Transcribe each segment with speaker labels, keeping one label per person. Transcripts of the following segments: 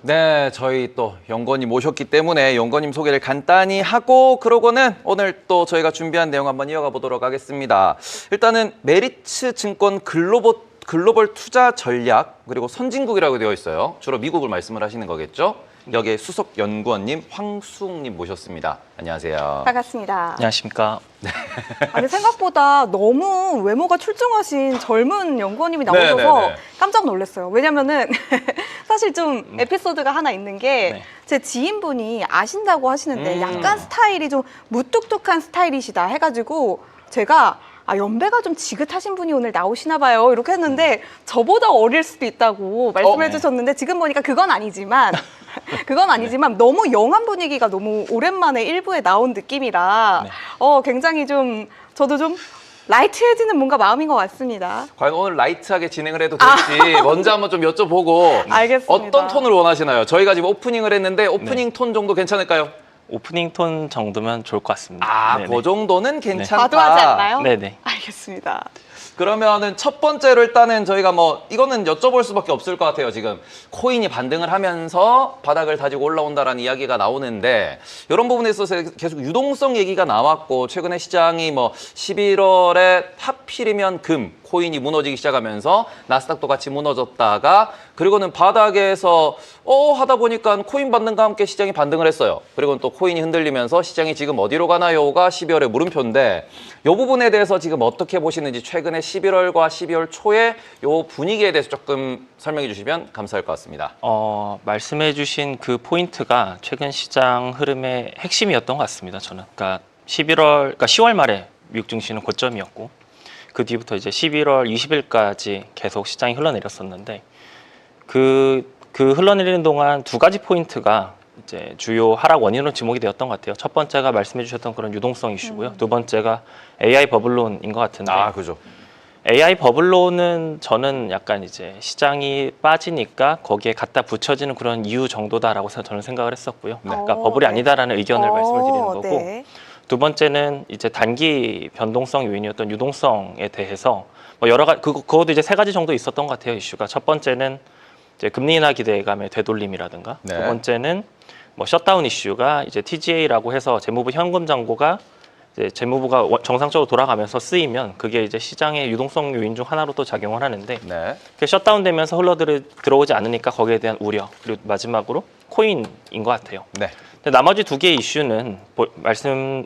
Speaker 1: 네, 저희 또 연구원님 오셨기 때문에 연구원님 소개를 간단히 하고 그러고는 오늘 또 저희가 준비한 내용 한번 이어가 보도록 하겠습니다. 일단은 메리츠 증권 글로벌 투자 전략 그리고 선진국이라고 되어 있어요. 주로 미국을 말씀을 하시는 거겠죠? 여기에 수석 연구원님 황수웅님 모셨습니다. 안녕하세요.
Speaker 2: 반갑습니다.
Speaker 3: 안녕하십니까.
Speaker 2: 아니, 생각보다 너무 외모가 출중하신 젊은 연구원님이 나오셔서
Speaker 1: 네네네.
Speaker 2: 깜짝 놀랐어요. 왜냐면은 사실 좀 에피소드가 하나 있는 게 제
Speaker 3: 네.
Speaker 2: 지인분이 아신다고 하시는데 약간 스타일이 좀 무뚝뚝한 스타일이시다 해가지고 제가 연배가 좀 지긋하신 분이 오늘 나오시나 봐요. 이렇게 했는데 저보다 어릴 수도 있다고 말씀해 주셨는데 지금 보니까 그건 아니지만 너무 영한 분위기가 너무 오랜만에 일부에 나온 느낌이라
Speaker 3: 네.
Speaker 2: 굉장히 좀 저도 좀 라이트해지는 뭔가 마음인 것 같습니다.
Speaker 1: 과연 오늘 라이트하게 진행을 해도 될지 먼저 한번 좀 여쭤보고
Speaker 2: 알겠습니다.
Speaker 1: 어떤 톤을 원하시나요? 저희가 지금 오프닝을 했는데 오프닝 톤 정도 괜찮을까요?
Speaker 3: 오프닝 톤 정도면 좋을 것 같습니다.
Speaker 1: 아,
Speaker 3: 네네.
Speaker 1: 그 정도는 괜찮다.
Speaker 2: 과도하지 않나요?
Speaker 3: 네네.
Speaker 2: 알겠습니다.
Speaker 1: 그러면은 첫 번째로 일단은 저희가 이거는 여쭤볼 수밖에 없을 것 같아요. 지금 코인이 반등을 하면서 바닥을 다지고 올라온다라는 이야기가 나오는데 이런 부분에 있어서 계속 유동성 얘기가 나왔고 최근에 시장이 11월에 하필이면 코인이 무너지기 시작하면서 나스닥도 같이 무너졌다가 그리고는 바닥에서 하다 보니까 코인 반등과 함께 시장이 반등을 했어요. 그리고 또 코인이 흔들리면서 시장이 지금 어디로 가나요가 12월의 물음표인데 이 부분에 대해서 지금 어떻게 보시는지 최근에 11월과 12월 초에 이 분위기에 대해서 조금 설명해 주시면 감사할 것 같습니다.
Speaker 3: 말씀해 주신 그 포인트가 최근 시장 흐름의 핵심이었던 것 같습니다. 저는. 그러니까 10월 말에 미국 증시는 고점이었고 그 뒤부터 이제 11월 20일까지 계속 시장이 흘러내렸었는데 그 흘러내리는 동안 두 가지 포인트가 이제 주요 하락 원인으로 지목이 되었던 것 같아요. 첫 번째가 말씀해 주셨던 그런 유동성 이슈고요. 두 번째가 AI 버블론인 것 같은데.
Speaker 1: 그죠.
Speaker 3: AI 버블론은 저는 약간 이제 시장이 빠지니까 거기에 갖다 붙여지는 그런 이유 정도다라고 저는 생각을 했었고요. 그러니까 버블이 아니다라는 의견을 말씀을 드리는 거고.
Speaker 2: 네.
Speaker 3: 두 번째는 이제 단기 변동성 요인이었던 유동성에 대해서 여러 가지 그것도 이제 세 가지 정도 있었던 것 같아요. 이슈가 첫 번째는 이제 금리 인하 기대감의 되돌림이라든가 두 번째는 셧다운 이슈가 이제 TGA라고 해서 재무부 현금 잔고가 이제 재무부가 정상적으로 돌아가면서 쓰이면 그게 이제 시장의 유동성 요인 중 하나로 또 작용을 하는데 그 셧다운되면서 들어오지 않으니까 거기에 대한 우려 그리고 마지막으로 코인인 것 같아요.
Speaker 1: 네.
Speaker 3: 근데 나머지 두 개의 이슈는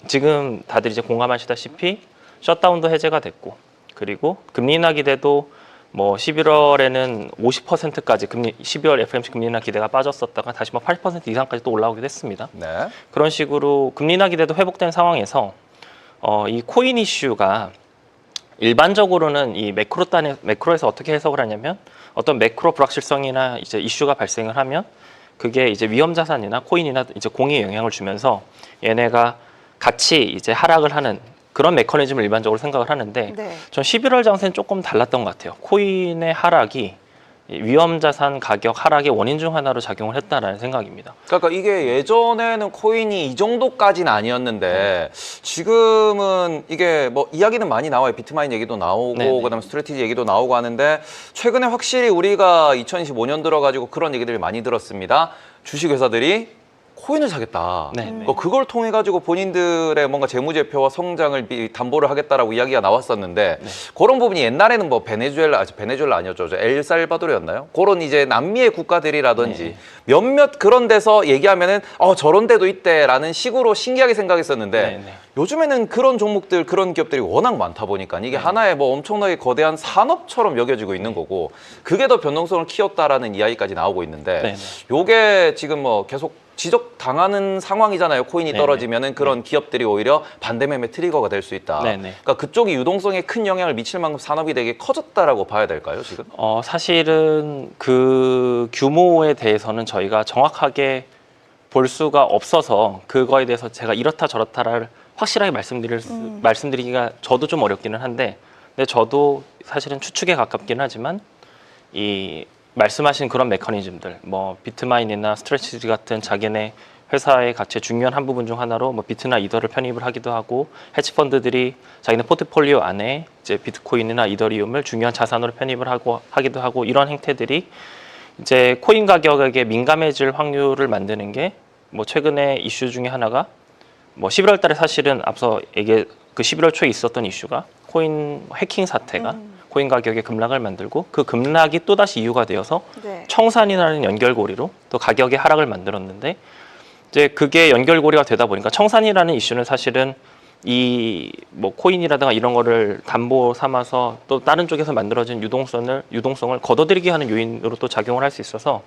Speaker 3: 지금 다들 이제 공감하시다시피 셧다운도 해제가 됐고 그리고 금리 인하 기대도 11월에는 50%까지 12월 FOMC 금리 인하 기대가 빠졌었다가 다시 80% 이상까지 또 올라오기도 했습니다.
Speaker 1: 네.
Speaker 3: 그런 식으로 금리 인하 기대도 회복된 상황에서 이 코인 이슈가 일반적으로는 이 매크로에서 어떻게 해석을 하냐면 어떤 매크로 불확실성이나 이제 이슈가 발생을 하면 그게 이제 위험 자산이나 코인이나 이제 공에 영향을 주면서 얘네가 같이 이제 하락을 하는 그런 메커니즘을 일반적으로 생각을 하는데 전 11월 장세는 조금 달랐던 것 같아요. 코인의 하락이 위험 자산 가격 하락의 원인 중 하나로 작용을 했다라는 생각입니다.
Speaker 1: 그러니까 이게 예전에는 코인이 이 정도까지는 아니었는데 지금은 이게 이야기는 많이 나와요. 비트마인 얘기도 나오고 그다음에 스트래티지 얘기도 나오고 하는데 최근에 확실히 우리가 2025년 들어가지고 그런 얘기들을 많이 들었습니다. 주식회사들이 코인을 사겠다. 그걸 통해 가지고 본인들의 뭔가 재무제표와 성장을 담보를 하겠다라고 이야기가 나왔었는데 그런 부분이 옛날에는 베네수엘라 아니었죠. 엘살바도르였나요? 그런 이제 남미의 국가들이라든지 몇몇 그런 데서 얘기하면은 저런 데도 있대라는 식으로 신기하게 생각했었는데 요즘에는 그런 종목들, 그런 기업들이 워낙 많다 보니까 이게 하나의 엄청나게 거대한 산업처럼 여겨지고 있는 거고 그게 더 변동성을 키웠다라는 이야기까지 나오고 있는데 요게 지금 계속 지적당하는 상황이잖아요. 코인이 떨어지면은 그런 기업들이 오히려 반대매매 트리거가 될 수 있다. 그러니까 그쪽이 유동성에 큰 영향을 미칠 만큼 산업이 되게 커졌다라고 봐야 될까요, 지금?
Speaker 3: 사실은 그 규모에 대해서는 저희가 정확하게 볼 수가 없어서 그거에 대해서 제가 이렇다 저렇다를 확실하게 말씀드리기가 저도 좀 어렵기는 한데 근데 저도 사실은 추측에 가깝긴 하지만 이 말씀하신 그런 메커니즘들, 비트마인이나 스트래티지 같은 자기네 회사의 가치의 중요한 한 부분 중 하나로 비트나 이더를 편입을 하기도 하고 헤지펀드들이 자기네 포트폴리오 안에 이제 비트코인이나 이더리움을 중요한 자산으로 편입을 하기도 하고 이런 행태들이 이제 코인 가격에 민감해질 확률을 만드는 게 뭐 최근에 이슈 중에 하나가 뭐 11월 달에 사실은 앞서 그 11월 초에 있었던 이슈가 코인 해킹 사태가 코인 가격의 급락을 만들고 그 급락이 또다시 이유가 되어서
Speaker 2: 네.
Speaker 3: 청산이라는 연결고리로 또 가격의 하락을 만들었는데 이제 그게 연결고리가 되다 보니까 청산이라는 이슈는 사실은 이 뭐 코인이라든가 이런 거를 담보 삼아서 또 다른 쪽에서 만들어진 유동성을 걷어들이게 하는 요인으로 또 작용을 할 수 있어서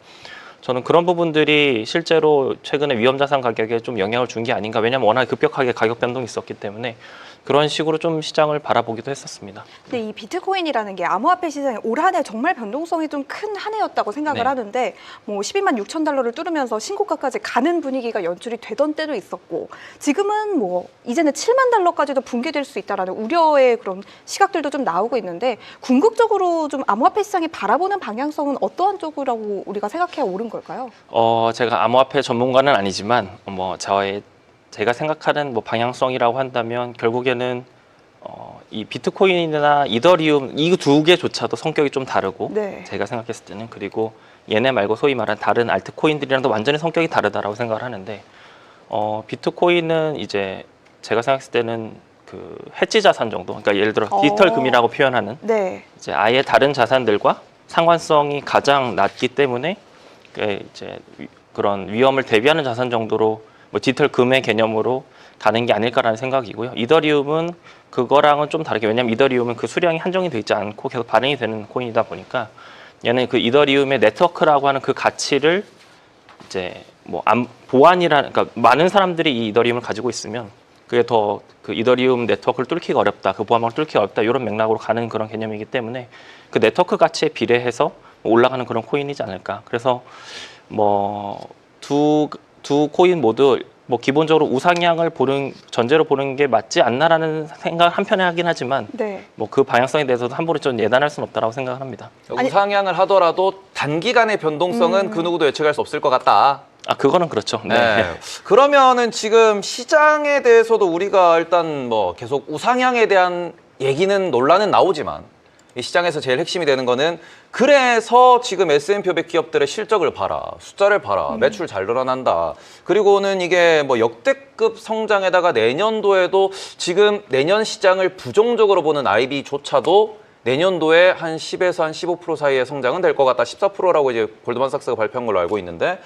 Speaker 3: 저는 그런 부분들이 실제로 최근에 위험자산 가격에 좀 영향을 준 게 아닌가. 왜냐하면 워낙 급격하게 가격 변동이 있었기 때문에 그런 식으로 좀 시장을 바라보기도 했었습니다.
Speaker 2: 근데 이 비트코인이라는 게 암호화폐 시장이 올 한 해 정말 변동성이 좀 큰 한 해였다고 생각을
Speaker 3: 네.
Speaker 2: 하는데 뭐 12만 6천 달러를 뚫으면서 신고가까지 가는 분위기가 연출이 되던 때도 있었고 지금은 뭐 이제는 7만 달러까지도 붕괴될 수 있다라는 우려의 그런 시각들도 좀 나오고 있는데 궁극적으로 좀 암호화폐 시장이 바라보는 방향성은 어떠한 쪽이라고 우리가 생각해야 옳은 걸까요?
Speaker 3: 제가 암호화폐 전문가는 아니지만 제가 생각하는 뭐 방향성이라고 한다면 결국에는 이 비트코인이나 이더리움 이 두 개조차도 성격이 좀 다르고
Speaker 2: 네.
Speaker 3: 제가 생각했을 때는 그리고 얘네 말고 소위 말하는 다른 알트코인들이랑도 완전히 성격이 다르다라고 생각을 하는데 비트코인은 이제 제가 생각했을 때는 그 해지 자산 정도 그러니까 예를 들어 디지털 금이라고 표현하는
Speaker 2: 네.
Speaker 3: 이제 아예 다른 자산들과 상관성이 가장 낮기 때문에 이제 그런 위험을 대비하는 자산 정도로 뭐 디지털 금의 개념으로 가는 게 아닐까라는 생각이고요. 이더리움은 그거랑은 좀 다르게 왜냐하면 이더리움은 그 수량이 한정이 되어 있지 않고 계속 발행이 되는 코인이다 보니까 얘는 그 이더리움의 네트워크라고 하는 그 가치를 이제 뭐 보안이라는 그러니까 많은 사람들이 이 이더리움을 가지고 있으면 그게 더 그 이더리움 네트워크를 뚫기가 어렵다, 그 보안망을 뚫기가 어렵다 이런 맥락으로 가는 그런 개념이기 때문에 그 네트워크 가치에 비례해서 올라가는 그런 코인이지 않을까. 그래서 뭐 두 코인 모두 뭐 기본적으로 우상향을 전제로 보는 게 맞지 않나라는 생각을 한편에 하긴 하지만
Speaker 2: 네.
Speaker 3: 뭐 그 방향성에 대해서도 함부로 좀 예단할 수는 없다라고 생각을 합니다.
Speaker 2: 아니-
Speaker 1: 우상향을 하더라도 단기간의 변동성은 그 누구도 예측할 수 없을 것 같다.
Speaker 3: 그거는 그렇죠. 네.
Speaker 1: 네. 그러면은 지금 시장에 대해서도 우리가 일단 뭐 계속 우상향에 대한 얘기는 논란은 나오지만 이 시장에서 제일 핵심이 되는 거는 그래서 지금 S&P 500 기업들의 실적을 봐라, 숫자를 봐라, 매출 잘 늘어난다. 그리고는 이게 뭐 역대급 성장에다가 내년도에도 지금 내년 시장을 부정적으로 보는 IB조차도 내년도에 한 10에서 한 15% 사이의 성장은 될 것 같다. 14%라고 이제 골드만삭스가 발표한 걸로 알고 있는데,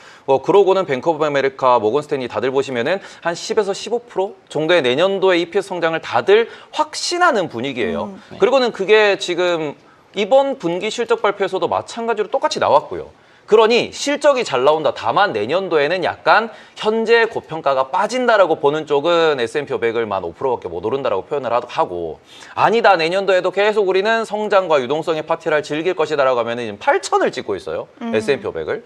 Speaker 1: 그러고는 뱅크 오브 아메리카, 모건 스탠리 다들 보시면은 한 10에서 15% 정도의 내년도의 EPS 성장을 다들 확신하는 분위기예요. 그리고는 그게 지금 이번 분기 실적 발표에서도 마찬가지로 똑같이 나왔고요. 그러니 실적이 잘 나온다. 다만 내년도에는 약간 현재 고평가가 빠진다라고 보는 쪽은 S&P 500을 만 5%밖에 못 오른다라고 표현을 하고, 아니다. 내년도에도 계속 우리는 성장과 유동성의 파티를 즐길 것이다라고 하면 지금 8,000을 찍고 있어요. S&P 500을.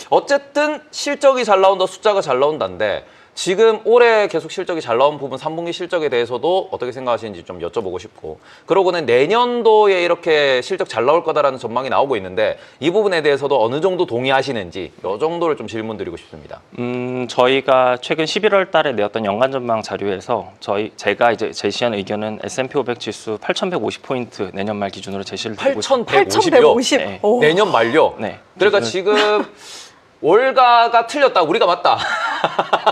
Speaker 1: 어쨌든 실적이 잘 나온다. 숫자가 잘 나온다인데 지금 올해 계속 실적이 잘 나온 부분 3분기 실적에 대해서도 어떻게 생각하시는지 좀 여쭤보고 싶고, 그러고는 내년도에 이렇게 실적 잘 나올 거다라는 전망이 나오고 있는데 이 부분에 대해서도 어느 정도 동의하시는지 이 정도를 좀 질문 드리고 싶습니다.
Speaker 3: 저희가 최근 11월 달에 내었던 연간 전망 자료에서 제가 이제 제시한 의견은 S&P 500 지수 8,150포인트 내년 말 기준으로 제시를 드리고 있습니다.
Speaker 2: 8,150.
Speaker 3: 네.
Speaker 2: 오.
Speaker 1: 내년 말요.
Speaker 3: 네.
Speaker 1: 그러니까 지금 월가가 틀렸다. 우리가 맞다.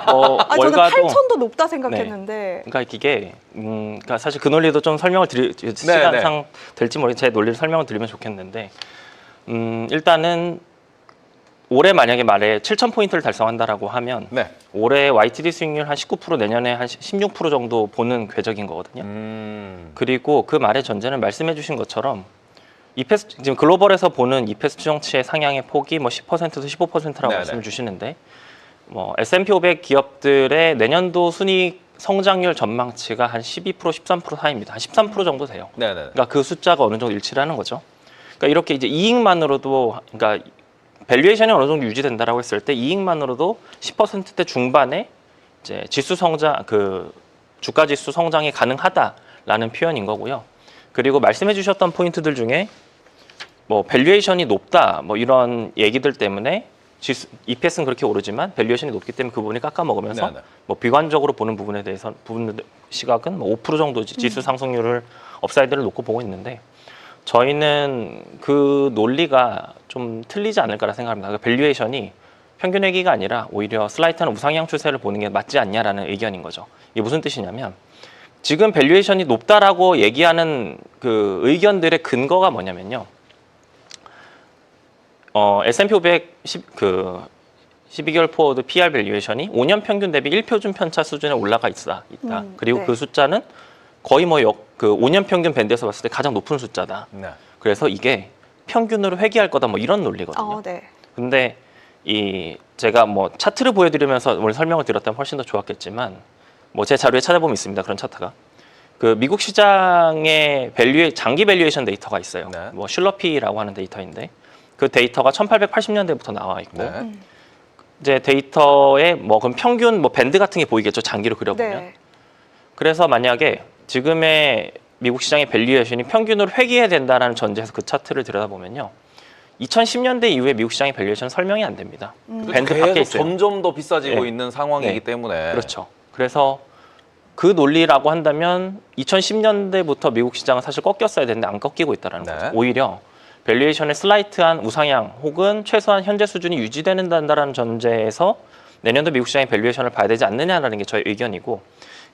Speaker 2: 저는
Speaker 3: 월가도
Speaker 2: 8,000도 높다 생각했는데.
Speaker 3: 그러니까 이게 그러니까 사실 그 논리도 좀 설명을 시간상 될지 모르겠는데 제 논리를 설명을 드리면 좋겠는데 일단은 올해 만약에 말에 7,000포인트를 달성한다라고 하면
Speaker 1: 네.
Speaker 3: 올해 YTD 수익률 한 19% 내년에 한 16% 정도 보는 궤적인 거거든요. 그리고 그 말의 전제는 말씀해 주신 것처럼 이페스 지금 글로벌에서 보는 이페스 추정치의 상향의 폭이 뭐 10%에서 15%라고
Speaker 1: 네네.
Speaker 3: 말씀을 주시는데 뭐 S&P 500 기업들의 내년도 순이익 성장률 전망치가 한 12%, 13% 사이입니다. 한 13% 정도 돼요.
Speaker 1: 네네.
Speaker 3: 그러니까 그 숫자가 어느 정도 일치를 하는 거죠. 그러니까 이렇게 이제 이익만으로도 그러니까 밸류에이션이 어느 정도 유지된다라고 했을 때 이익만으로도 10%대 중반에 이제 지수 성장 그 주가 지수 성장이 가능하다라는 표현인 거고요. 그리고 말씀해 주셨던 포인트들 중에 뭐 밸류에이션이 높다 뭐 이런 얘기들 때문에 EPS는 그렇게 오르지만 밸류에이션이 높기 때문에 그 부분이 깎아 먹으면서
Speaker 1: 네네.
Speaker 3: 뭐 비관적으로 보는 부분에 대해서 시각은 뭐 5% 정도 지수 상승률을 업사이드를 놓고 보고 있는데 저희는 그 논리가 좀 틀리지 않을까라 생각합니다. 그 밸류에이션이 평균 회귀가 아니라 오히려 슬라이트한 우상향 추세를 보는 게 맞지 않냐라는 의견인 거죠. 이게 무슨 뜻이냐면 지금 밸류에이션이 높다라고 얘기하는 그 의견들의 근거가 뭐냐면요. S&P 500 12개월 포워드 PR 밸류에이션이 5년 평균 대비 1표준 편차 수준에 올라가 있다. 그리고
Speaker 2: 네.
Speaker 3: 그 숫자는 거의 그 5년 평균 밴드에서 봤을 때 가장 높은 숫자다.
Speaker 1: 네.
Speaker 3: 그래서 이게 평균으로 회귀할 거다 뭐 이런 논리거든요.
Speaker 2: 네.
Speaker 3: 근데 제가 뭐 차트를 보여드리면서 오늘 설명을 드렸다면 훨씬 더 좋았겠지만 뭐 제 자료에 찾아보면 있습니다. 그런 차트가. 그 미국 시장의 장기 밸류에이션 데이터가 있어요.
Speaker 1: 네.
Speaker 3: 뭐 슐러피라고 하는 데이터인데 그 데이터가 1880년대부터 나와 있고
Speaker 1: 네.
Speaker 3: 이제 데이터에 뭐 그럼 평균 뭐 밴드 같은 게 보이겠죠. 장기로 그려보면.
Speaker 2: 네.
Speaker 3: 그래서 만약에 지금의 미국 시장의 밸류에이션이 평균으로 회귀해야 된다는 전제에서 그 차트를 들여다보면요. 2010년대 이후에 미국 시장의 밸류에이션 설명이 안 됩니다. 밴드 밖에
Speaker 1: 계속
Speaker 3: 있어요.
Speaker 1: 점점 더 비싸지고
Speaker 3: 네.
Speaker 1: 있는 상황이기
Speaker 3: 네.
Speaker 1: 때문에
Speaker 3: 그렇죠. 그래서 그 논리라고 한다면 2010년대부터 미국 시장은 사실 꺾였어야 되는데 안 꺾이고 있다는
Speaker 1: 네.
Speaker 3: 거죠. 오히려 밸류에이션의 슬라이트한 우상향 혹은 최소한 현재 수준이 유지된다는 전제에서 내년도 미국 시장의 밸류에이션을 봐야 되지 않느냐라는 게 저의 의견이고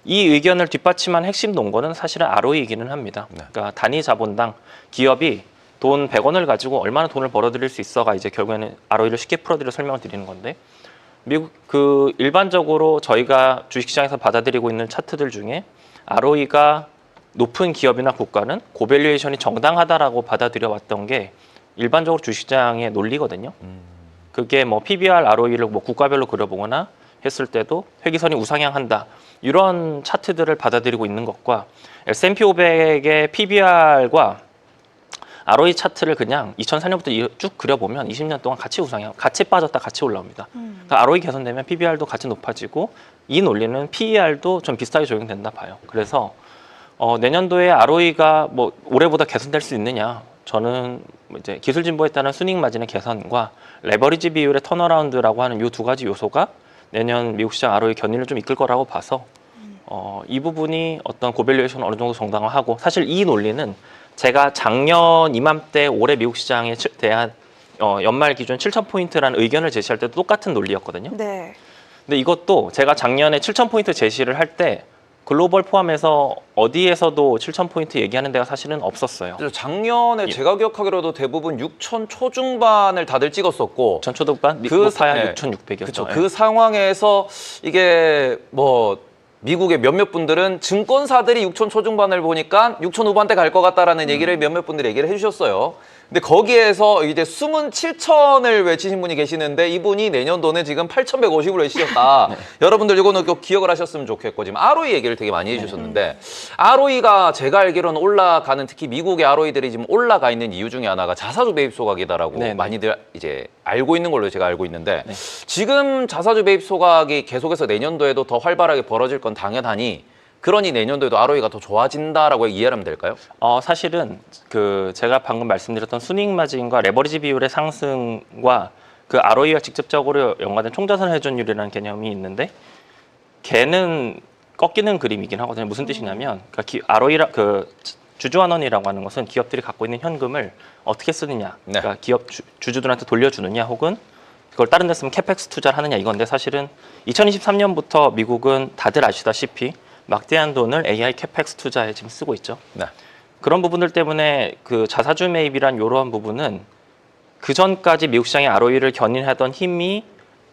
Speaker 3: 이 의견을 뒷받침한 핵심 논거는 사실은 ROE이기는 합니다.
Speaker 1: 네.
Speaker 3: 그러니까 단위 자본당 기업이 돈 100원을 가지고 얼마나 돈을 벌어들일 수 있어가 이제 결국에는 ROE를 쉽게 풀어드려 설명을 드리는 건데 미국 일반적으로 저희가 주식시장에서 받아들이고 있는 차트들 중에 ROE가 높은 기업이나 국가는 고밸류에이션이 정당하다라고 받아들여 왔던 게 일반적으로 주식시장의 논리거든요. 그게 뭐 PBR, ROE를 뭐 국가별로 그려보거나 했을 때도 회귀선이 우상향한다. 이런 차트들을 받아들이고 있는 것과 S&P 500의 PBR과 ROE 차트를 그냥 2004년부터 쭉 그려보면 20년 동안 같이 우상향, 같이 빠졌다 같이 올라옵니다. 그러니까 ROE 개선되면 PBR도 같이 높아지고 이 논리는 PER도 좀 비슷하게 적용된다 봐요. 그래서 내년도에 ROE가 뭐 올해보다 개선될 수 있느냐? 저는 이제 기술 진보에 따른 순익 마진의 개선과 레버리지 비율의 턴어라운드라고 하는 이 두 가지 요소가 내년 미국 시장 ROE 견인을 좀 이끌 거라고 봐서 이 부분이 어떤 고밸류에이션을 어느 정도 정당화하고 사실 이 논리는 제가 작년 이맘때 올해 미국 시장에 대한 연말 기준 7,000포인트라는 의견을 제시할 때도 똑같은 논리였거든요.
Speaker 2: 네.
Speaker 3: 근데 이것도 제가 작년에 7,000포인트 제시를 할 때 글로벌 포함해서 어디에서도 7,000포인트 얘기하는 데가 사실은 없었어요.
Speaker 1: 작년에
Speaker 3: 예.
Speaker 1: 제가 기억하기로도 대부분 6,000 초중반을 다들 찍었었고
Speaker 3: 전초등반
Speaker 1: 그
Speaker 3: 높아야
Speaker 1: 네.
Speaker 3: 6,600이었죠.
Speaker 1: 그렇죠. 그 상황에서 이게 뭐 미국의 몇몇 분들은 증권사들이 6천 초중반을 보니까 6천 후반대 갈 것 같다라는 얘기를 몇몇 분들이 얘기를 해주셨어요. 근데 거기에서 이제 숨은 7천을 외치신 분이 계시는데 이분이 내년도는 지금 8,150을 외치셨다.
Speaker 3: 네.
Speaker 1: 여러분들 이거는 꼭 기억을 하셨으면 좋겠고 지금 ROE 얘기를 되게 많이 해주셨는데 ROE가 제가 알기로는 올라가는 특히 미국의 ROE들이 지금 올라가 있는 이유 중에 하나가 자사주 매입 소각이다라고
Speaker 3: 네.
Speaker 1: 많이들 이제 알고 있는 걸로 제가 알고 있는데
Speaker 3: 네.
Speaker 1: 지금 자사주 매입 소각이 계속해서 내년도에도 더 활발하게 벌어질 건 당연하니 그러니 내년도에도 ROE가 더 좋아진다라고 이해하면 될까요?
Speaker 3: 사실은 제가 방금 말씀드렸던 순이익 마진과 레버리지 비율의 상승과 그 ROE와 직접적으로 연관된 총자산 회전율이라는 개념이 있는데 걔는 꺾이는 그림이긴 하거든요. 무슨 뜻이냐면 ROE라 주주환원이라고 하는 것은 기업들이 갖고 있는 현금을 어떻게 쓰느냐,
Speaker 1: 네.
Speaker 3: 그러니까 기업 주주들한테 돌려주느냐, 혹은 그걸 다른 데 쓰면 캐펙스 투자를 하느냐 이건데 사실은 2023년부터 미국은 다들 아시다시피 막대한 돈을 AI 캐펙스 투자에 지금 쓰고 있죠.
Speaker 1: 네.
Speaker 3: 그런 부분들 때문에 그 자사주 매입이란 이러한 부분은 그 전까지 미국 시장의 ROE를 견인하던 힘이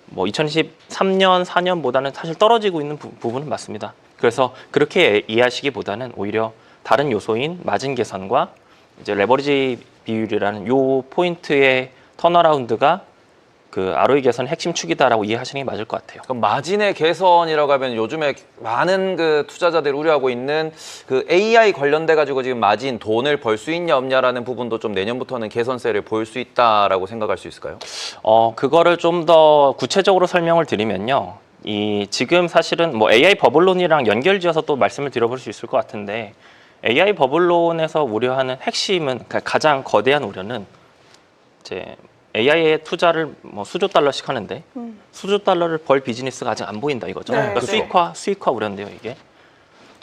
Speaker 3: 뭐 2023년, 4년보다는 사실 떨어지고 있는 부분은 맞습니다. 그래서 그렇게 이해하시기보다는 오히려 다른 요소인 마진 개선과 이제 레버리지 비율이라는 요 포인트의 턴어라운드가 그 ROE 개선의 핵심 축이다라고 이해하시는 게 맞을 것 같아요.
Speaker 1: 그럼 마진의 개선이라고 하면 요즘에 많은 그 투자자들이 우려하고 있는 그 AI 관련돼 가지고 지금 마진 돈을 벌 수 있냐 없냐라는 부분도 좀 내년부터는 개선세를 보일 수 있다라고 생각할 수 있을까요?
Speaker 3: 그거를 좀 더 구체적으로 설명을 드리면요. 지금 사실은 뭐 AI 버블론이랑 연결지어서 또 말씀을 드려볼 수 있을 것 같은데 AI 버블론에서 우려하는 핵심은 가장 거대한 우려는 이제 AI에 투자를 뭐 수조 달러씩 하는데 수조 달러를 벌 비즈니스가 아직 안 보인다 이거죠.
Speaker 2: 네,
Speaker 3: 그러니까
Speaker 2: 네.
Speaker 3: 수익화 우려인데요, 이게.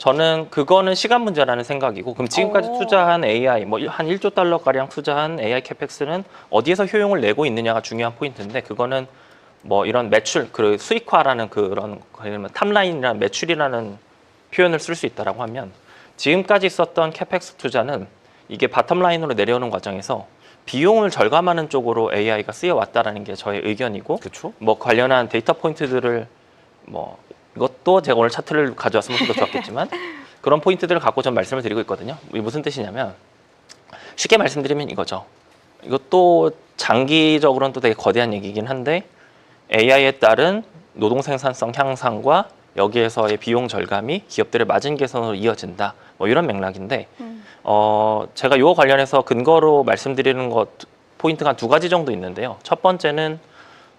Speaker 3: 저는 그거는 시간 문제라는 생각이고, 그럼 지금까지
Speaker 2: 오.
Speaker 3: 투자한 AI, 뭐 한 1조 달러 가량 투자한 AI 캐펙스는 어디에서 효용을 내고 있느냐가 중요한 포인트인데, 그거는 뭐 이런 매출, 그 수익화라는 그런 탑라인이라는 매출이라는 표현을 쓸 수 있다라고 하면, 지금까지 있었던 캐펙스 투자는 이게 바텀라인으로 내려오는 과정에서 비용을 절감하는 쪽으로 AI가 쓰여왔다라는 게 저의 의견이고,
Speaker 1: 그렇죠.
Speaker 3: 뭐 관련한 데이터 포인트들을 뭐 이것도 제가 오늘 차트를 가져왔으면 더 좋았겠지만 그런 포인트들을 갖고 전 말씀을 드리고 있거든요. 이게 무슨 뜻이냐면, 쉽게 말씀드리면 이거죠. 이것도 장기적으로는 또 되게 거대한 얘기긴 한데, AI에 따른 노동 생산성 향상과 여기에서의 비용 절감이 기업들의 마진 개선으로 이어진다. 뭐 이런 맥락인데, 제가 이거 관련해서 근거로 말씀드리는 것 포인트가 한 2가지 정도 있는데요. 첫 번째는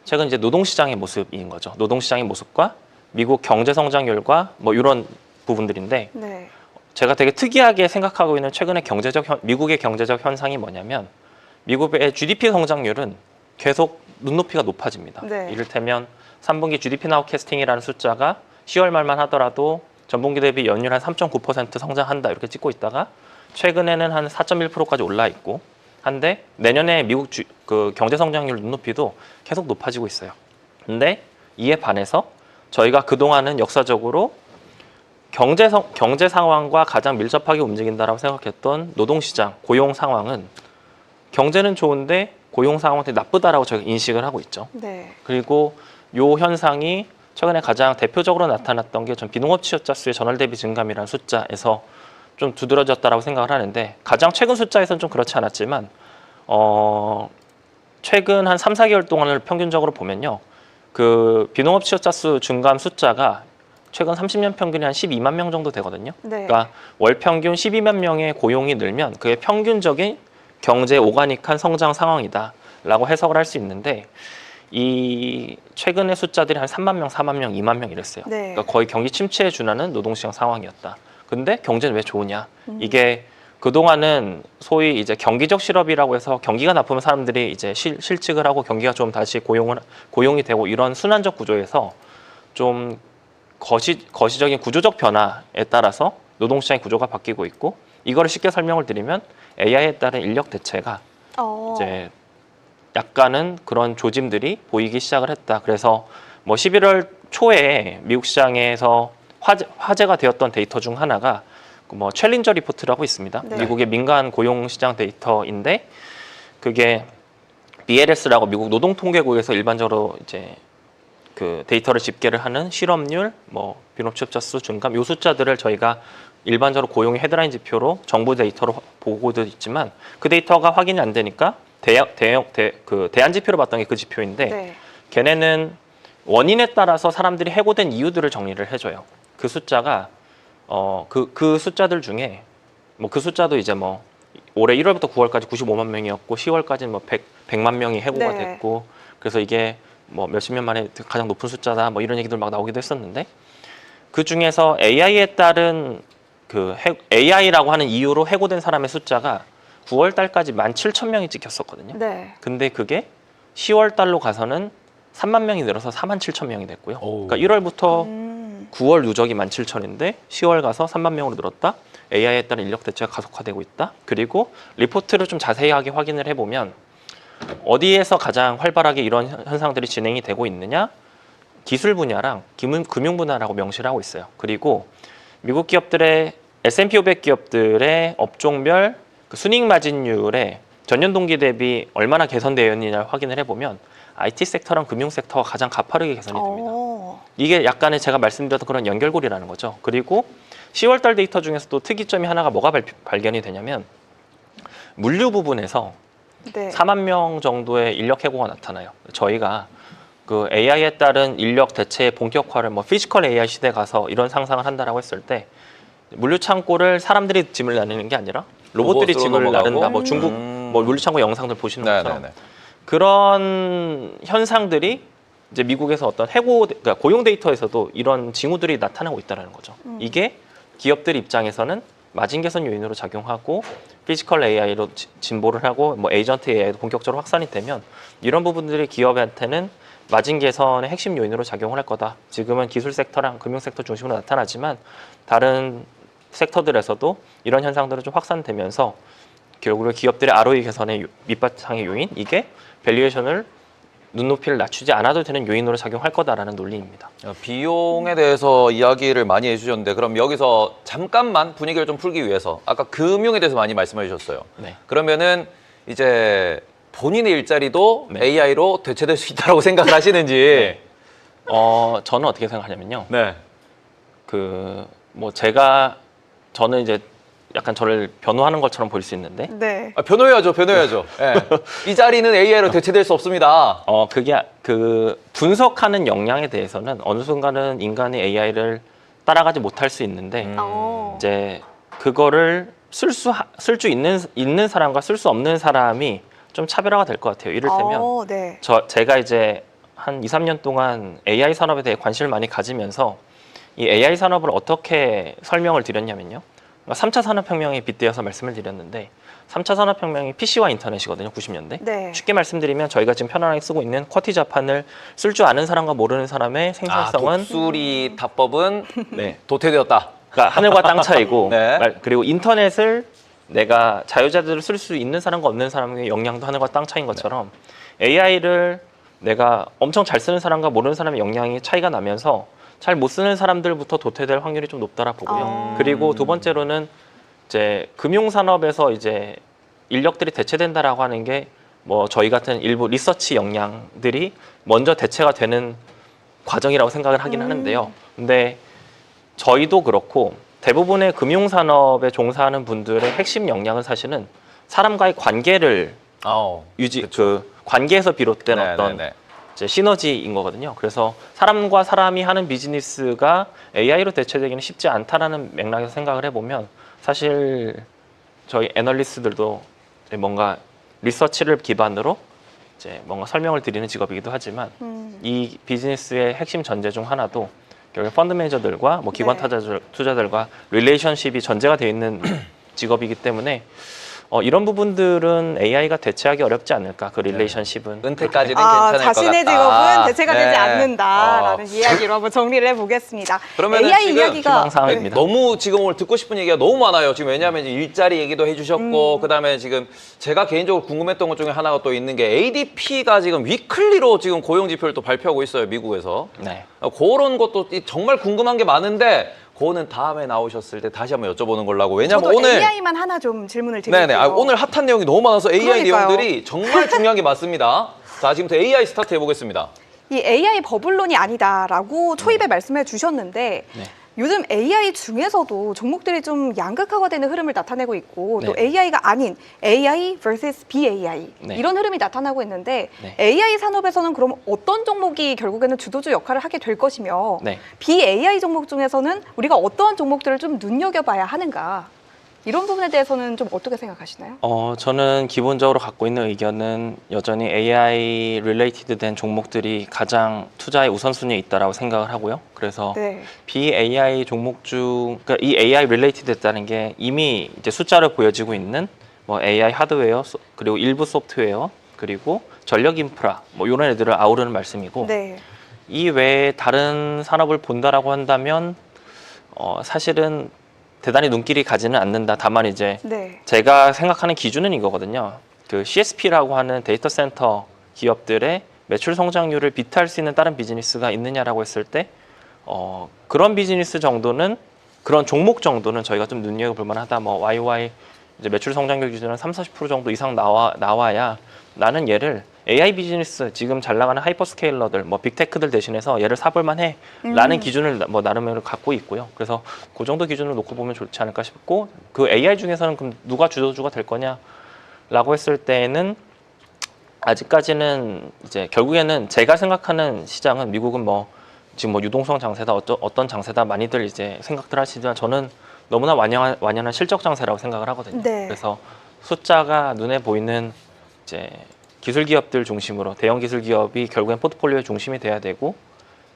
Speaker 3: 최근 이제 노동시장의 모습인 거죠. 노동시장의 모습과 미국 경제 성장률과 뭐 이런 부분들인데,
Speaker 2: 네.
Speaker 3: 제가 되게 특이하게 생각하고 있는 최근의 미국의 경제적 현상이 뭐냐면, 미국의 GDP 성장률은 계속 눈높이가 높아집니다.
Speaker 2: 네.
Speaker 3: 이를테면 3분기 GDP 나우캐스팅이라는 숫자가 10월 말만 하더라도 전분기 대비 연율 한 3.9% 성장한다 이렇게 찍고 있다가, 최근에는 한 4.1%까지 올라 있고 한데, 내년에 미국 그 경제 성장률 눈높이도 계속 높아지고 있어요. 근데 이에 반해서 저희가 그동안은 역사적으로 경제 상황과 가장 밀접하게 움직인다라고 생각했던 노동시장, 고용 상황은, 경제는 좋은데 고용 상황은 되게 나쁘다라고 저희가 인식을 하고 있죠.
Speaker 2: 네.
Speaker 3: 그리고 이 현상이 최근에 가장 대표적으로 나타났던 게 전 비농업 취업자 수의 전월 대비 증감이라는 숫자에서 좀 두드러졌다라고 생각을 하는데, 가장 최근 숫자에서는 좀 그렇지 않았지만 최근 한 3, 4개월 동안을 평균적으로 보면요, 그 비농업 취업자 수 증감 숫자가 최근 30년 평균이 한 12만 명 정도 되거든요.
Speaker 2: 네.
Speaker 3: 그러니까 월 평균 12만 명의 고용이 늘면 그게 평균적인 경제 오가닉한 성장 상황이다라고 해석을 할 수 있는데, 이 최근의 숫자들이 한 3만 명, 4만 명, 2만 명 이랬어요.
Speaker 2: 네.
Speaker 3: 그러니까 거의 경기 침체에 준하는 노동시장 상황이었다. 근데 경제는 왜 좋으냐? 이게 그동안은 소위 이제 경기적 실업이라고 해서 경기가 나쁘면 사람들이 이제 실직을 하고 경기가 좀 다시 고용이 되고, 이런 순환적 구조에서 좀 거시적인 구조적 변화에 따라서 노동시장의 구조가 바뀌고 있고, 이거를 쉽게 설명을 드리면 AI에 따른 인력 대체가 이제 약간은 그런 조짐들이 보이기 시작을 했다. 그래서 뭐 11월 초에 미국 시장에서 화제가 되었던 데이터 중 하나가 뭐 챌린저 리포트라고 있습니다.
Speaker 2: 네.
Speaker 3: 미국의 민간 고용 시장 데이터인데, 그게 BLS라고 미국 노동통계국에서 일반적으로 이제 그 데이터를 집계를 하는 실업률, 뭐 비농업 취업자 수 증감, 요 숫자들을 저희가 일반적으로 고용의 헤드라인 지표로 정부 데이터로 보고도 있지만, 그 데이터가 확인이 안 되니까 대안 지표로 봤던 게 그 지표인데,
Speaker 2: 네.
Speaker 3: 걔네는 원인에 따라서 사람들이 해고된 이유들을 정리를 해줘요. 그 숫자가 그 숫자들 중에 뭐 그 숫자도 이제 뭐 올해 1월부터 9월까지 95만 명이었고, 10월까지는 뭐 100만 명이 해고가
Speaker 2: 네.
Speaker 3: 됐고, 그래서 이게 뭐 몇십 년 만에 가장 높은 숫자다 뭐 이런 얘기들 막 나오기도 했었는데, 그 중에서 AI에 따른 AI라고 하는 이유로 해고된 사람의 숫자가 9월 달까지 17,000명이 찍혔었거든요.
Speaker 2: 네.
Speaker 3: 근데 그게 10월 달로 가서는 3만 명이 늘어서 47,000명이 됐고요.
Speaker 1: 오.
Speaker 3: 그러니까 1월부터 9월 누적이 17,000인데 10월 가서 3만 명으로 늘었다. AI에 따른 인력 대체가 가속화되고 있다. 그리고 리포트를 좀 자세하게 확인을 해보면 어디에서 가장 활발하게 이런 현상들이 진행이 되고 있느냐? 기술 분야랑 금융 분야라고 명시를 하고 있어요. 그리고 미국 기업들의 S&P 500 기업들의 업종별 그 순이익 마진율에 전년 동기 대비 얼마나 개선되어 있느냐를 확인을 해보면 IT 섹터랑 금융 섹터가 가장 가파르게 개선이 됩니다. 이게 약간의 제가 말씀드렸던 그런 연결고리라는 거죠. 그리고 10월 달 데이터 중에서도 특이점이 하나가 뭐가 발견이 되냐면, 물류 부분에서
Speaker 2: 네.
Speaker 3: 4만 명 정도의 인력 해고가 나타나요. 저희가 그 AI에 따른 인력 대체의 본격화를 뭐 피지컬 AI 시대 가서 이런 상상을 한다라고 했을 때, 물류 창고를 사람들이 짐을 나르는 게 아니라 로봇들이
Speaker 1: 로봇으로
Speaker 3: 짐을
Speaker 1: 넘어가고?
Speaker 3: 나른다. 뭐 중국 뭐 물류 창고 영상들 보시는 것처럼
Speaker 1: 네네네.
Speaker 3: 그런 현상들이 이제 미국에서 어떤 그러니까 고용 데이터에서도 이런 징후들이 나타나고 있다는 거죠. 이게 기업들 입장에서는 마진 개선 요인으로 작용하고, 피지컬 AI로 진보를 하고, 뭐 에이전트 AI도 본격적으로 확산이 되면 이런 부분들이 기업한테는 마진 개선의 핵심 요인으로 작용을 할 거다. 지금은 기술 섹터랑 금융 섹터 중심으로 나타나지만 다른 섹터들에서도 이런 현상들은 좀 확산되면서 결국은 기업들의 ROE 개선의 밑바탕의 요인, 이게 밸류에이션을 눈높이를 낮추지 않아도 되는 요인으로 작용할 거다라는 논리입니다.
Speaker 1: 비용에 대해서 이야기를 많이 해주셨는데 그럼 여기서 잠깐만 분위기를 좀 풀기 위해서 아까 금융에 대해서 많이 말씀해 주셨어요.
Speaker 3: 네.
Speaker 1: 그러면은 이제 본인의 일자리도
Speaker 3: 네.
Speaker 1: AI로 대체될 수 있다고 생각을 하시는지.
Speaker 3: 저는 어떻게 생각하냐면요.
Speaker 1: 네.
Speaker 3: 저는 이제 약간 저를 변호하는 것처럼 보일 수 있는데,
Speaker 2: 네.
Speaker 1: 변호해야죠, 변호해야죠. 예. 이 자리는 AI로 대체될 수 없습니다.
Speaker 3: 분석하는 역량에 대해서는 어느 순간은 인간이 AI를 따라가지 못할 수 있는데, 이제 그거를 쓸 수 있는 사람과 쓸 수 없는 사람이 좀 차별화가 될 것 같아요. 이를테면
Speaker 2: 네.
Speaker 3: 제가 이제 한 2, 3년 동안 AI 산업에 대해 관심을 많이 가지면서 이 AI 산업을 어떻게 설명을 드렸냐면요. 3차 산업혁명에 빗대어서 말씀을 드렸는데 3차 산업혁명이 PC와 인터넷이거든요. 90년대.
Speaker 2: 네.
Speaker 3: 쉽게 말씀드리면 저희가 지금 편안하게 쓰고 있는 쿼티 자판을 쓸 줄 아는 사람과 모르는 사람의 생산성은
Speaker 1: 독수리 답법은
Speaker 3: 네.
Speaker 1: 도태되었다.
Speaker 3: 그러니까 하늘과 땅 차이고
Speaker 1: 네.
Speaker 3: 그리고 인터넷을 내가 자유자재로 쓸 수 있는 사람과 없는 사람의 역량도 하늘과 땅 차이인 것처럼 AI를 내가 엄청 잘 쓰는 사람과 모르는 사람의 역량이 차이가 나면서 잘 못 쓰는 사람들부터 도태될 확률이 좀 높다라 보고요. 그리고 두 번째로는 이제 금융산업에서 이제 인력들이 대체된다라고 하는 게 뭐 저희 같은 일부 리서치 역량들이 먼저 대체가 되는 과정이라고 생각을 하긴 하는데요. 근데 저희도 그렇고 대부분의 금융산업에 종사하는 분들의 핵심 역량은 사실은 사람과의 관계를 관계에서 비롯된 어떤 이제 시너지인 거거든요. 그래서 사람과 사람이 하는 비즈니스가 AI로 대체되기는 쉽지 않다라는 맥락에서 생각을 해보면 사실 저희 애널리스트들도 뭔가 리서치를 기반으로 이제 뭔가 설명을 드리는 직업이기도 하지만 이 비즈니스의 핵심 전제 중 하나도 결국 펀드 매니저들과 뭐 기관 투자들과 릴레이션십이 전제가 되어 있는 직업이기 때문에 이런 부분들은 AI가 대체하기 어렵지 않을까, 그 릴레이션십은.
Speaker 1: 은퇴까지는 괜찮을 것 같다.
Speaker 2: 자신의 직업은 대체가
Speaker 1: 네.
Speaker 2: 되지 않는다라는 이야기로 한번 정리를 해보겠습니다.
Speaker 1: 그러면은
Speaker 2: AI
Speaker 1: 지금
Speaker 2: 이야기가
Speaker 3: 희망사항입니다.
Speaker 1: 너무 지금 오늘 듣고 싶은 얘기가 너무 많아요. 지금 왜냐하면 이제 일자리 얘기도 해주셨고 그다음에 지금 제가 개인적으로 궁금했던 것 중에 하나가 또 있는 게 ADP가 지금 위클리로 지금 고용 지표를 또 발표하고 있어요, 미국에서.
Speaker 3: 네.
Speaker 1: 그런 것도 정말 궁금한 게 많은데 그거는 다음에 나오셨을 때 다시 한번 여쭤보는 걸로 하고. 왜냐면
Speaker 2: 저도
Speaker 1: 오늘
Speaker 2: AI만 하나 좀 질문을 드릴게요.
Speaker 1: 네네. 오늘 핫한 내용이 너무 많아서 AI
Speaker 2: 그러니까요.
Speaker 1: 내용들이 정말 중요한 게 맞습니다. 자, 지금부터 AI 스타트 해보겠습니다.
Speaker 2: 이 AI 버블론이 아니다라고 초입에 말씀해 주셨는데
Speaker 3: 네.
Speaker 2: 요즘 AI 중에서도 종목들이 좀 양극화가 되는 흐름을 나타내고 있고 또
Speaker 3: 네.
Speaker 2: AI가 아닌 AI vs BAI
Speaker 3: 네.
Speaker 2: 이런 흐름이 나타나고 있는데
Speaker 3: 네.
Speaker 2: AI 산업에서는 그럼 어떤 종목이 결국에는 주도주 역할을 하게 될 것이며
Speaker 3: 네.
Speaker 2: BAI 종목 중에서는 우리가 어떠한 종목들을 좀 눈여겨봐야 하는가 이런 부분에 대해서는 좀 어떻게 생각하시나요?
Speaker 3: 저는 기본적으로 갖고 있는 의견은 여전히 AI 릴레이티드 된 종목들이 가장 투자의 우선순위에 있다라고 생각을 하고요. 그래서
Speaker 2: 네.
Speaker 3: BAI 종목 중, 그러니까 이 AI 릴레이티드 했다는 게 이미 이제 숫자로 보여지고 있는 뭐 AI 하드웨어, 그리고 일부 소프트웨어, 그리고 전력 인프라, 뭐 이런 애들을 아우르는 말씀이고,
Speaker 2: 네.
Speaker 3: 이 외에 다른 산업을 본다라고 한다면 사실은 대단히 눈길이 가지는 않는다. 다만 이제
Speaker 2: 네.
Speaker 3: 제가 생각하는 기준은 이거거든요. 그 CSP라고 하는 데이터 센터 기업들의 매출 성장률을 비트할 수 있는 다른 비즈니스가 있느냐라고 했을 때 그런 비즈니스 정도는, 그런 종목 정도는 저희가 좀 눈여겨볼 만하다. 뭐 YY 이제 매출 성장률 기준은 30-40% 정도 이상 나와야 나는 얘를 AI 비즈니스 지금 잘 나가는 하이퍼스케일러들, 뭐 빅테크들 대신해서 얘를 사볼 만해 라는 기준을 뭐 나름대로 갖고 있고요. 그래서 그 정도 기준을 놓고 보면 좋지 않을까 싶고, 그 AI 중에서는 그럼 누가 주도주가 될 거냐라고 했을 때는 아직까지는 이제 결국에는 제가 생각하는 시장은 미국은 뭐 지금 뭐 유동성 장세다 어떤 장세다 많이들 이제 생각들 하시지만 저는 너무나 완연한 실적 장세라고 생각을 하거든요.
Speaker 2: 네.
Speaker 3: 그래서 숫자가 눈에 보이는 이제 기술 기업들 중심으로 대형 기술 기업이 결국엔 포트폴리오의 중심이 돼야 되고,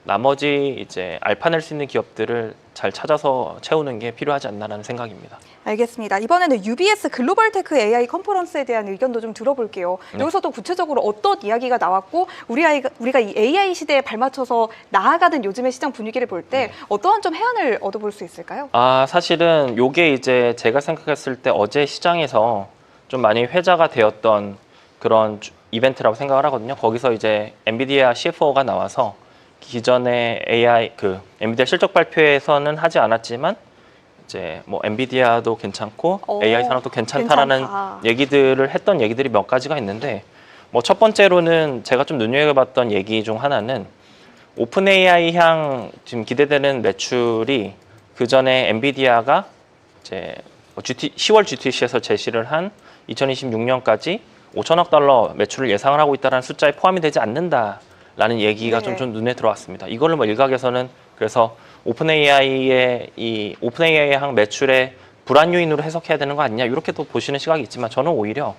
Speaker 3: 나머지 이제 알파 낼 수 있는 기업들을 잘 찾아서 채우는 게 필요하지 않나라는 생각입니다.
Speaker 2: 알겠습니다. 이번에는 UBS 글로벌 테크 AI 컨퍼런스에 대한 의견도 좀 들어볼게요.
Speaker 3: 네.
Speaker 2: 여기서도 구체적으로 어떤 이야기가 나왔고 우리가 이 AI 시대에 발맞춰서 나아가는 요즘의 시장 분위기를 볼 때 어떠한 좀 해안을 얻어볼 수 있을까요?
Speaker 3: 사실은 요게 이제 제가 생각했을 때 어제 시장에서 좀 많이 회자가 되었던 그런 이벤트라고 생각을 하거든요. 거기서 이제 엔비디아 CFO가 나와서 기존의 AI 엔비디아 실적 발표에서는 하지 않았지만 이제 뭐 엔비디아도 괜찮고 AI 산업도 괜찮다라는
Speaker 2: 괜찮다.
Speaker 3: 얘기들을 했던 얘기들이 몇 가지가 있는데 뭐 첫 번째로는 제가 좀 눈여겨봤던 얘기 중 하나는 오픈 AI 향 지금 기대되는 매출이 그 전에 엔비디아가 이제 10월 GTC에서 제시를 한 2026년까지 5천억 달러 매출을 예상을 하고 있다는 숫자에 포함이 되지 않는다라는 얘기가
Speaker 2: 네.
Speaker 3: 좀 눈에 들어왔습니다. 이거를 뭐 일각에서는 그래서 오픈 AI의 향 매출의 불안 요인으로 해석해야 되는 거 아니냐 이렇게 또 보시는 시각이 있지만 저는 오히려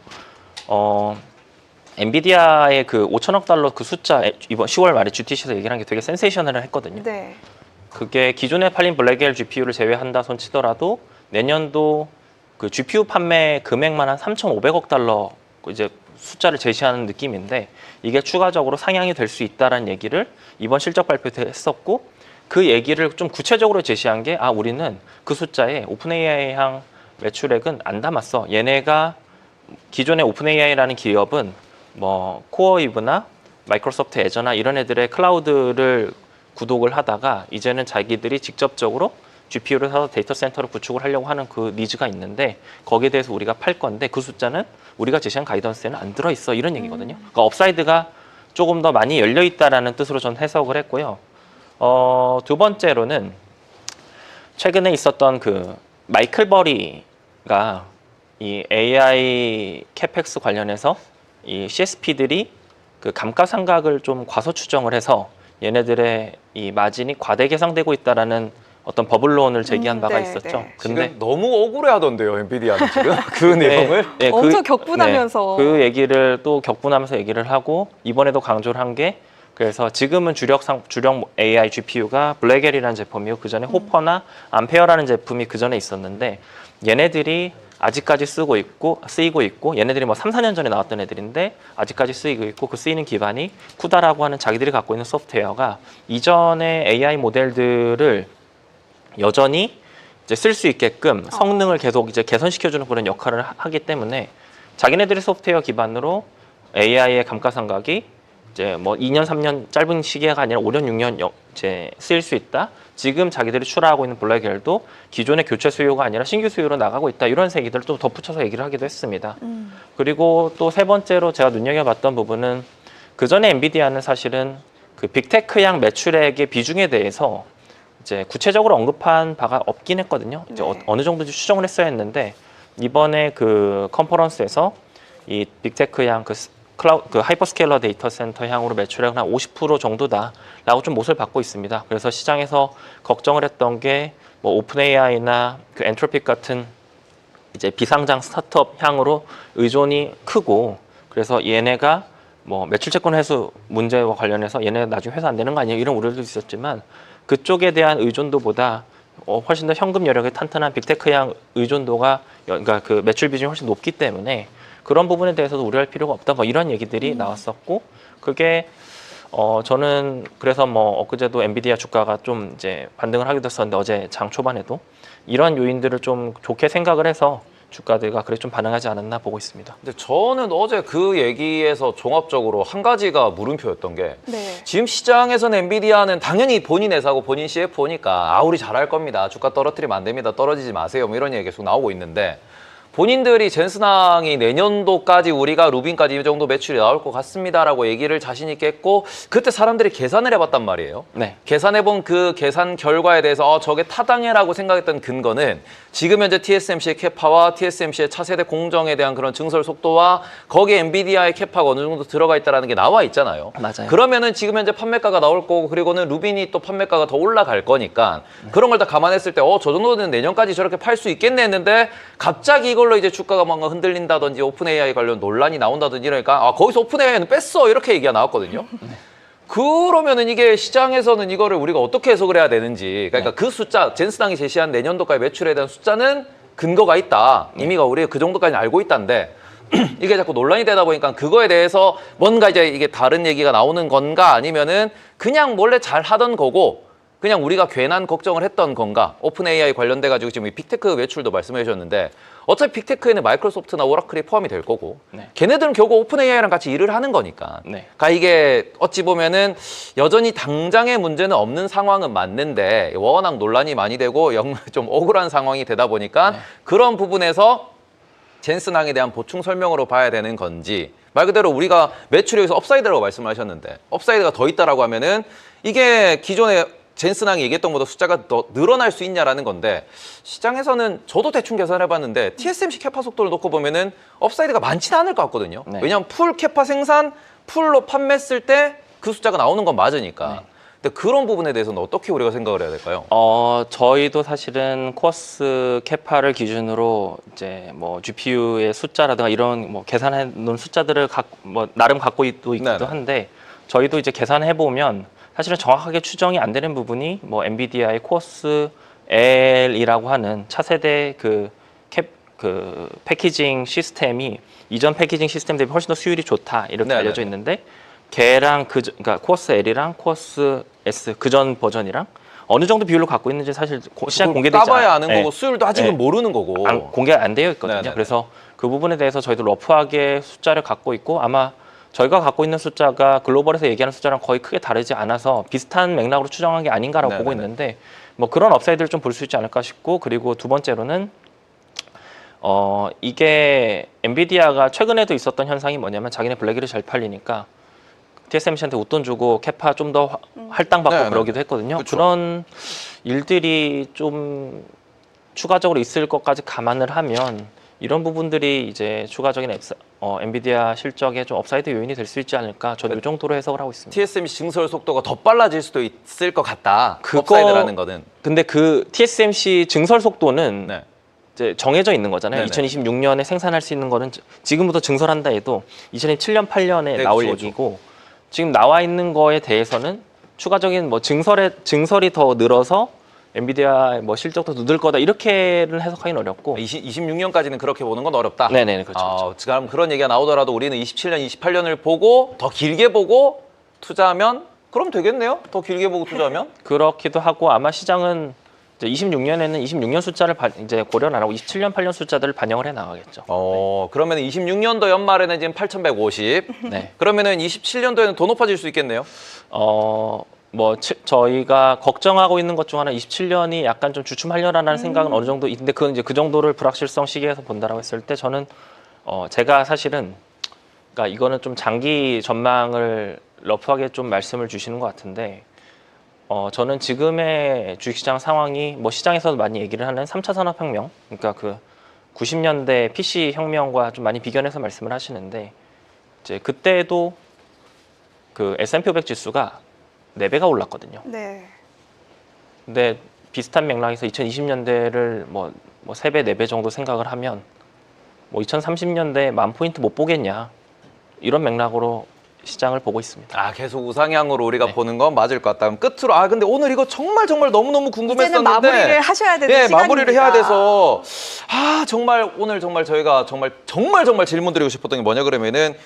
Speaker 3: 엔비디아의 그 5천억 달러 그 숫자 이번 10월 말에 GTC에서 얘기를 한 게 되게 센세이셔널을 했거든요.
Speaker 2: 네.
Speaker 3: 그게 기존에 팔린 블랙엘 GPU를 제외한다 손 치더라도 내년도 그 GPU 판매 금액만 한 3,500억 달러 이제 숫자를 제시하는 느낌인데 이게 추가적으로 상향이 될 수 있다라는 얘기를 이번 실적 발표 때 했었고 그 얘기를 좀 구체적으로 제시한 게 우리는 그 숫자에 오픈 AI 향 매출액은 안 담았어. 얘네가 기존의 오픈 AI라는 기업은 뭐 코어이브나 마이크로소프트 애저나 이런 애들의 클라우드를 구독을 하다가 이제는 자기들이 직접적으로 GPU를 사서 데이터 센터를 구축을 하려고 하는 그 니즈가 있는데 거기에 대해서 우리가 팔 건데 그 숫자는 우리가 제시한 가이던스에는 안 들어있어 이런 얘기거든요. 그러니까 업사이드가 조금 더 많이 열려 있다라는 뜻으로 전 해석을 했고요. 두 번째로는 최근에 있었던 그 마이클 버리가 이 AI 캐펙스 관련해서 이 CSP들이 그 감가상각을 좀 과소 추정을 해서 얘네들의 이 마진이 과대 계상되고 있다라는 어떤 버블론을 제기한 바가
Speaker 2: 네,
Speaker 3: 있었죠.
Speaker 2: 네.
Speaker 3: 근데
Speaker 1: 지금 너무 억울해하던데요, 엔비디아는 지금 그 내용을.
Speaker 3: 네,
Speaker 2: 엄청 격분하면서.
Speaker 3: 그 얘기를 또 격분하면서 얘기를 하고 이번에도 강조를 한 게 그래서 지금은 주력 AI GPU가 블랙엘이라는 제품이고 그 전에 호퍼나 암페어라는 제품이 그 전에 있었는데 얘네들이 아직까지 쓰이고 있고 얘네들이 뭐 3, 4년 전에 나왔던 애들인데 아직까지 쓰이고 있고 그 쓰이는 기반이 쿠다라고 하는 자기들이 갖고 있는 소프트웨어가 이전의 AI 모델들을 여전히 이제 쓸 수 있게끔 성능을 계속 이제 개선시켜주는 그런 역할을 하기 때문에 자기네들의 소프트웨어 기반으로 AI의 감가상각이 이제 뭐 2년, 3년 짧은 시기가 아니라 5년, 6년 이제 쓰일 수 있다. 지금 자기들이 출하하고 있는 블랙엘도 기존의 교체 수요가 아니라 신규 수요로 나가고 있다. 이런 얘기들을 또 덧붙여서 얘기를 하기도 했습니다. 그리고 또 세 번째로 제가 눈여겨봤던 부분은 그 전에 엔비디아는 사실은 그 빅테크향 매출액의 비중에 대해서 이제 구체적으로 언급한 바가 없긴 했거든요. 이제
Speaker 2: 네.
Speaker 3: 어느 정도인지 추정을 했어야 했는데 이번에 그 컨퍼런스에서 이 빅테크향 그 하이퍼스케일러 데이터 센터 향으로 매출액은 한 50% 정도다라고 좀 못을 받고 있습니다. 그래서 시장에서 걱정을 했던 게 뭐 오픈 AI나 그 엔트로픽 같은 이제 비상장 스타트업 향으로 의존이 크고 그래서 얘네가 뭐 매출 채권 회수 문제와 관련해서 얘네 나중에 회수 안 되는 거 아니에요? 이런 우려도 있었지만 그쪽에 대한 의존도보다 훨씬 더 현금 여력이 탄탄한 빅테크향 의존도가 그러니까 그 매출 비중이 훨씬 높기 때문에 그런 부분에 대해서도 우려할 필요가 없다. 뭐 이런 얘기들이 나왔었고 그게 저는 그래서 뭐 엊그제도 엔비디아 주가가 좀 이제 반등을 하기도 했었는데 어제 장 초반에도 이런 요인들을 좀 좋게 생각을 해서 주가들과 그래 좀 반응하지 않았나 보고 있습니다.
Speaker 1: 근데 저는 어제 그 얘기에서 종합적으로 한 가지가 물음표였던 게
Speaker 2: 네.
Speaker 1: 지금 시장에서는 엔비디아는 당연히 본인 회사고 본인 CFO니까 우리 잘할 겁니다. 주가 떨어뜨리면 안 됩니다. 떨어지지 마세요. 뭐 이런 얘기 계속 나오고 있는데 본인들이 젠슨항이 내년도까지 우리가 루빈까지 이 정도 매출이 나올 것 같습니다라고 얘기를 자신 있게 했고 그때 사람들이 계산을 해봤단 말이에요.
Speaker 3: 네.
Speaker 1: 계산해본 그 계산 결과에 대해서 저게 타당해라고 생각했던 근거는 지금 현재 TSMC의 캐파와 TSMC의 차세대 공정에 대한 그런 증설 속도와 거기에 엔비디아의 캐파가 어느 정도 들어가 있다는 게 나와 있잖아요.
Speaker 3: 맞아요.
Speaker 1: 그러면은 지금 현재 판매가가 나올 거고 그리고는 루빈이 또 판매가가 더 올라갈 거니까 그런 걸 다 감안했을 때 저 정도는 내년까지 저렇게 팔 수 있겠네 했는데 갑자기 이걸로 이제 주가가 뭔가 흔들린다든지 오픈 AI 관련 논란이 나온다든지 이러니까 거기서 오픈 AI는 뺐어 이렇게 얘기가 나왔거든요. 그러면은 이게 시장에서는 이거를 우리가 어떻게 해석을 해야 되는지, 그러니까 그 숫자, 젠스당이 제시한 내년도까지 매출에 대한 숫자는 근거가 있다. 이미가 우리가 그 정도까지 알고 있다는데 이게 자꾸 논란이 되다 보니까 그거에 대해서 뭔가 이제 이게 다른 얘기가 나오는 건가 아니면은 그냥 원래 잘 하던 거고 그냥 우리가 괜한 걱정을 했던 건가. 오픈 AI 관련돼 가지고 지금 이 빅테크 매출도 말씀해 주셨는데 어차피 빅테크에는 마이크로소프트나 오라클이 포함이 될 거고 걔네들은 결국 오픈 AI랑 같이 일을 하는 거니까. 그러니까 이게 어찌 보면은 여전히 당장의 문제는 없는 상황은 맞는데 워낙 논란이 많이 되고 좀 억울한 상황이 되다 보니까 그런 부분에서 젠슨항에 대한 보충 설명으로 봐야 되는 건지, 말 그대로 우리가 매출이 여기서 업사이드라고 말씀하셨는데 업사이드가 더 있다라고 하면은 이게 기존에 젠슨항이 얘기했던 것보다 숫자가 더 늘어날 수 있냐라는 건데, 시장에서는 저도 대충 계산해봤는데 TSMC 캐파 속도를 놓고 보면은 업사이드가 많지는 않을 것 같거든요. 왜냐하면 풀 캐파 생산, 풀로 판매했을 때 그 숫자가 나오는 건 맞으니까. 근데 그런 부분에 대해서는 어떻게 우리가 생각을 해야 될까요?
Speaker 3: 저희도 사실은 코어스 캐파를 기준으로 이제 뭐 GPU의 숫자라든가 이런 뭐 계산해 놓은 숫자들을 뭐 나름 갖고 있기도 한데, 저희도 이제 계산해 보면 사실은 정확하게 추정이 안 되는 부분이 뭐 엔비디아의 코어스 L이라고 하는 차세대 그 패키징 시스템이 이전 패키징 시스템 대비 훨씬 더 수율이 좋다 이렇게 알려져 있는데, 걔랑 그러니까 코어스 L이랑 코어스 S 그전 버전이랑 어느 정도 비율로 갖고 있는지 사실 시장 공개되지 않아요.
Speaker 1: 따봐야 아는 거고 수율도 아직은 모르는 거고.
Speaker 3: 공개가 안 되어 있거든요. 그래서 그 부분에 대해서 저희도 러프하게 숫자를 갖고 있고, 아마 저희가 갖고 있는 숫자가 글로벌에서 얘기하는 숫자랑 거의 크게 다르지 않아서 비슷한 맥락으로 추정한 게 아닌가라고 보고 있는데, 뭐 그런 업사이드를 좀 볼 수 있지 않을까 싶고, 그리고 두 번째로는 이게 엔비디아가 최근에도 있었던 현상이 뭐냐면 자기네 블랙일이 잘 팔리니까 TSMC한테 웃돈 주고 캐파 좀 더 할당받고 그러기도 했거든요.
Speaker 1: 그쵸.
Speaker 3: 그런 일들이 좀 추가적으로 있을 것까지 감안을 하면 이런 부분들이 이제 추가적인 엔비디아 실적에 좀 업사이드 요인이 될 수 있지 않을까, 저는 이 정도로 해석을 하고 있습니다.
Speaker 1: TSMC 증설 속도가 더 빨라질 수도 있을 것 같다. 업사이드라는 거는.
Speaker 3: 근데 그 TSMC 증설 속도는 이제 정해져 있는 거잖아요. 2026년에 생산할 수 있는 거는 지금부터 증설한다 해도 2027년, 8년에 나올 얘기고, 지금 나와 있는 거에 대해서는 추가적인 뭐 증설이 더 늘어서 엔비디아의 뭐 실적도 더 늘 거다 이렇게는 해석하기는 어렵고.
Speaker 1: 26년까지는 그렇게 보는 건 어렵다.
Speaker 3: 네네, 그렇죠.
Speaker 1: 지금 그런 얘기가 나오더라도 우리는 27년, 28년을 보고 더 길게 보고 투자하면 그럼 되겠네요. 더 길게 보고 투자하면.
Speaker 3: 그렇기도 하고, 아마 시장은 이제 26년에는 26년 숫자를 이제 고려는 안 하고 27년, 8년 숫자들을 반영을 해 나가겠죠.
Speaker 1: 그러면 26년도 연말에는 지금 8,150. 그러면은 27년도에는 더 높아질 수 있겠네요.
Speaker 3: 뭐 저희가 걱정하고 있는 것 중 하나 27년이 약간 좀 주춤하려라는 생각은 어느 정도 있는데, 그건 이제 그 정도를 불확실성 시기에서 본다라고 했을 때 저는 제가 사실은 그러니까 이거는 좀 장기 전망을 러프하게 좀 말씀을 주시는 것 같은데, 저는 지금의 주식시장 상황이 뭐 시장에서도 많이 얘기를 하는 3차 산업혁명, 그러니까 그 90년대 PC 혁명과 좀 많이 비견해서 말씀을 하시는데, 이제 그때도 그 S&P 500 지수가 4배가 올랐거든요. 근데 비슷한 맥락에서 2020년대를 뭐 3배, 4배 정도 생각을 하면 뭐 2030년대 10,000포인트 못 보겠냐, 이런 맥락으로 시장을 보고 있습니다.
Speaker 1: 계속 우상향으로 우리가 보는 건 맞을 것 같다. 그럼 끝으로 근데 오늘 이거 정말 너무너무 궁금했었는데
Speaker 2: 이제는 마무리를 하셔야 되는 시간입니다.
Speaker 1: 마무리를 해야 돼서 정말 오늘 정말 저희가 정말 질문 드리고 싶었던 게 뭐냐 그러면은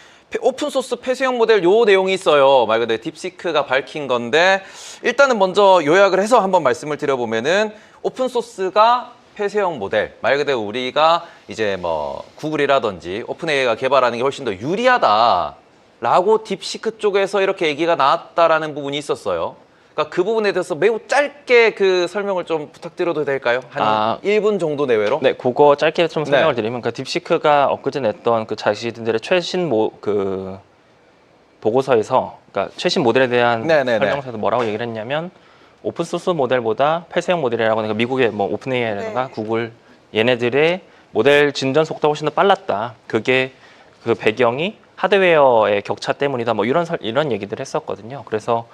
Speaker 1: 오픈소스 폐쇄형 모델 요 내용이 있어요. 말 그대로 딥시크가 밝힌 건데, 일단은 먼저 요약을 해서 한번 말씀을 드려보면은 오픈소스가 폐쇄형 모델, 말 그대로 우리가 이제 뭐 구글이라든지 오픈AI가 개발하는 게 훨씬 더 유리하다 라고 딥시크 쪽에서 이렇게 얘기가 나왔다라는 부분이 있었어요. 그러니까 그 부분에 대해서 매우 짧게 그 설명을 좀 부탁드려도 될까요? 한 1분 정도 내외로?
Speaker 3: 네, 그거 짧게 좀 설명을 드리면, 그 딥시크가 엊그제 냈던 그 자신들의 최신 그 보고서에서, 그러니까 최신 모델에 대한 설명서에서 뭐라고 얘기를 했냐면, 오픈소스 모델보다 폐쇄형 모델이라고 하는, 미국의 뭐 오픈AI라든가 구글 얘네들의 모델 진전 속도가 훨씬 더 빨랐다. 그게 그 배경이 하드웨어의 격차 때문이다. 뭐 이런 얘기들 했었거든요. 그래서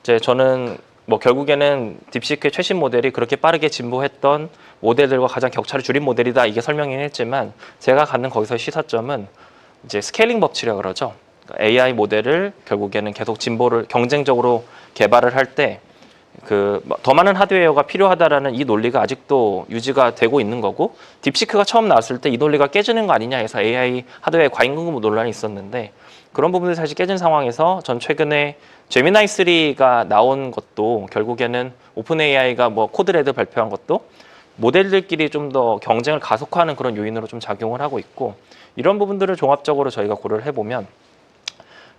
Speaker 3: 이제 저는 뭐 결국에는 딥시크의 최신 모델이 그렇게 빠르게 진보했던 모델들과 가장 격차를 줄인 모델이다, 이게 설명이 했지만, 제가 갖는 거기서의 시사점은 이제 스케일링 법칙이라고 그러죠. AI 모델을 결국에는 계속 진보를 경쟁적으로 개발을 할 때 더 많은 하드웨어가 필요하다라는 이 논리가 아직도 유지가 되고 있는 거고, 딥시크가 처음 나왔을 때 이 논리가 깨지는 거 아니냐 해서 AI 하드웨어 과잉 공급 논란이 있었는데, 그런 부분들이 사실 깨진 상황에서 전 최근에 제미나이 3가 나온 것도 결국에는 오픈 AI가 뭐 코드레드 발표한 것도 모델들끼리 좀 더 경쟁을 가속화하는 그런 요인으로 좀 작용을 하고 있고, 이런 부분들을 종합적으로 저희가 고려를 해보면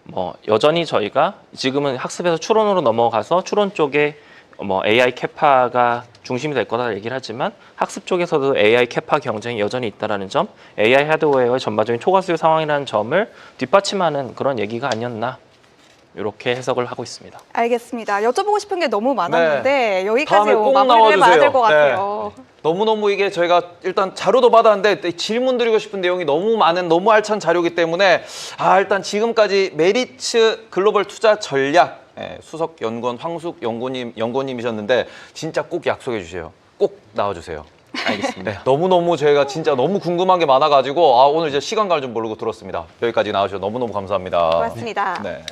Speaker 3: 뭐 여전히 저희가 지금은 학습에서 추론으로 넘어가서 추론 쪽에 뭐 AI 캐파가 중심이 될 거다 얘기를 하지만, 학습 쪽에서도 AI 캐파 경쟁이 여전히 있다라는 점, AI 하드웨어의 전반적인 초과수요 상황이라는 점을 뒷받침하는 그런 얘기가 아니었나, 이렇게 해석을 하고 있습니다.
Speaker 2: 알겠습니다. 여쭤보고 싶은 게 너무 많았는데 여기까지
Speaker 1: 다음에 꼭
Speaker 2: 마무리를 해봐야 될 것
Speaker 1: 나와주세요.
Speaker 2: 같아요.
Speaker 1: 너무너무 이게 저희가 일단 자료도 받았는데 질문 드리고 싶은 내용이 너무 많은, 너무 알찬 자료이기 때문에 일단 지금까지 메리츠 글로벌 투자 전략 수석 연구원 황숙 연구원님이셨는데 진짜 꼭 약속해 주세요. 꼭 나와주세요.
Speaker 3: 알겠습니다.
Speaker 1: 너무너무 저희가 진짜 너무 궁금한 게 많아가지고 오늘 이제 시간 가는 줄 모르고 들었습니다. 여기까지 나와주셔서 너무너무 감사합니다.
Speaker 2: 고맙습니다.
Speaker 1: 네.